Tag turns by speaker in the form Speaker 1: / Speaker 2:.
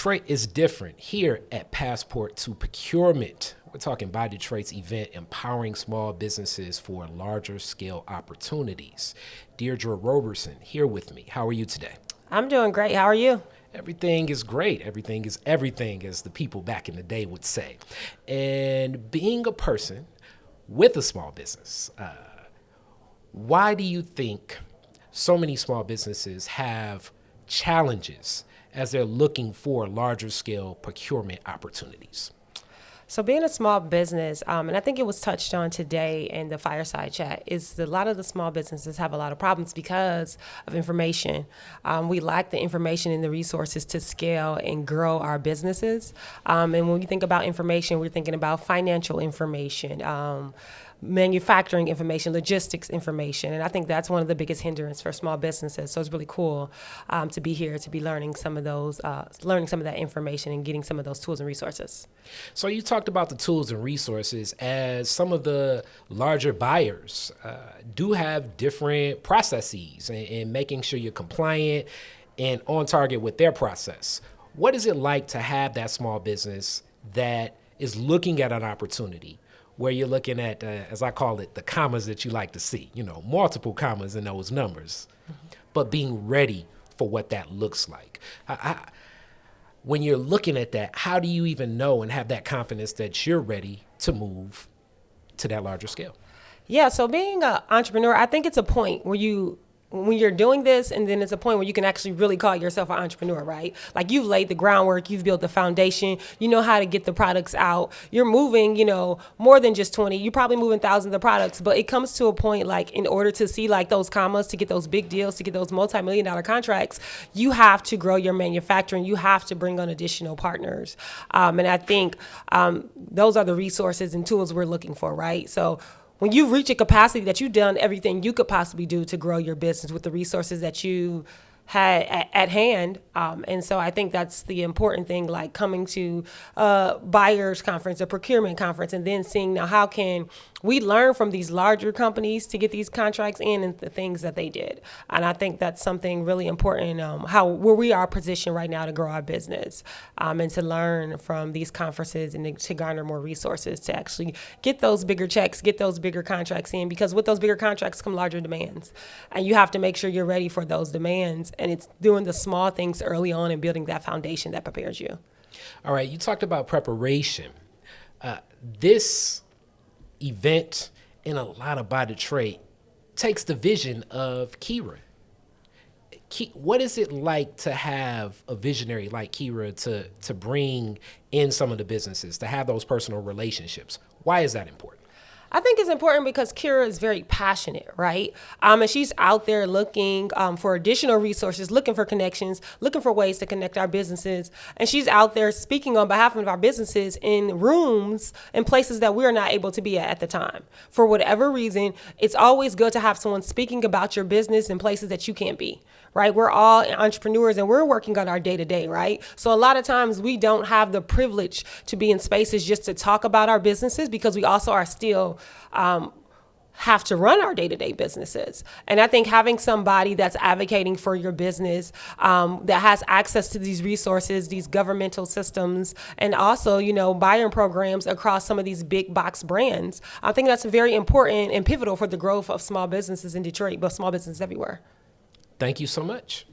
Speaker 1: Detroit is different. Here at Passport to Procurement, we're talking Buy Detroit's event empowering small businesses for larger scale opportunities. Deirdre Roberson here with me. How are you today?
Speaker 2: I'm doing great. How are you?
Speaker 1: Everything is great. Everything is everything, as the people back in the day would say. And being a person with a small business, why do you think so many small businesses have challenges as they're looking for larger scale procurement opportunities?
Speaker 2: So being a small business, and I think it was touched on today in the fireside chat, is that a lot of the small businesses have a lot of problems because of information. We lack the information and the resources to scale and grow our businesses. And when we think about information, we're thinking about financial information, manufacturing information, logistics information. And I think that's one of the biggest hindrances for small businesses. So it's really cool to be here, to be learning some of those, learning some of that information and getting some of those tools and resources.
Speaker 1: So you talked about the tools and resources, as some of the larger buyers do have different processes and making sure you're compliant and on target with their process. What is it like to have that small business that is looking at an opportunity where you're looking at, as I call it, the commas that you like to see, multiple commas in those numbers, but being ready for what that looks like? When you're looking at that, how do you even know and have that confidence that you're ready to move to that larger scale?
Speaker 2: Yeah, so being an entrepreneur, I think it's a point where when you're doing this, and then it's a point where you can actually really call yourself an entrepreneur, right? Like, you've laid the groundwork, you've built the foundation, you know how to get the products out. You're moving, more than just 20. You're probably moving thousands of products, but it comes to a point, like, in order to see like those commas, to get those big deals, to get those multi-million-dollar contracts, you have to grow your manufacturing. You have to bring on additional partners. And I think those are the resources and tools we're looking for, right? So when you reach a capacity that you've done everything you could possibly do to grow your business with the resources that you had at hand. And so I think that's the important thing, like coming to a buyer's conference, a procurement conference, and then seeing now how can we learn from these larger companies to get these contracts in and the things that they did. And I think that's something really important, where we are positioned right now to grow our business, and to learn from these conferences and to garner more resources to actually get those bigger checks, get those bigger contracts in, because with those bigger contracts come larger demands. And you have to make sure you're ready for those demands. And it's doing the small things early on and building that foundation that prepares you.
Speaker 1: All right, you talked about preparation. This event and a lot of Buy Detroit takes the vision of Khary. What is it like to have a visionary like Khary to bring in some of the businesses, to have those personal relationships? Why is that important?
Speaker 2: I think it's important because Khary is very passionate, right? And she's out there looking for additional resources, looking for connections, looking for ways to connect our businesses. And she's out there speaking on behalf of our businesses in rooms and places that we're not able to be at the time. For whatever reason, it's always good to have someone speaking about your business in places that you can't be, right? We're all entrepreneurs and we're working on our day-to-day, right? So a lot of times we don't have the privilege to be in spaces just to talk about our businesses, because we also are still have to run our day-to-day businesses. And I think having somebody that's advocating for your business, that has access to these resources, these governmental systems, and also, buyer programs across some of these big box brands, I think that's very important and pivotal for the growth of small businesses in Detroit, but small businesses everywhere.
Speaker 1: Thank you so much.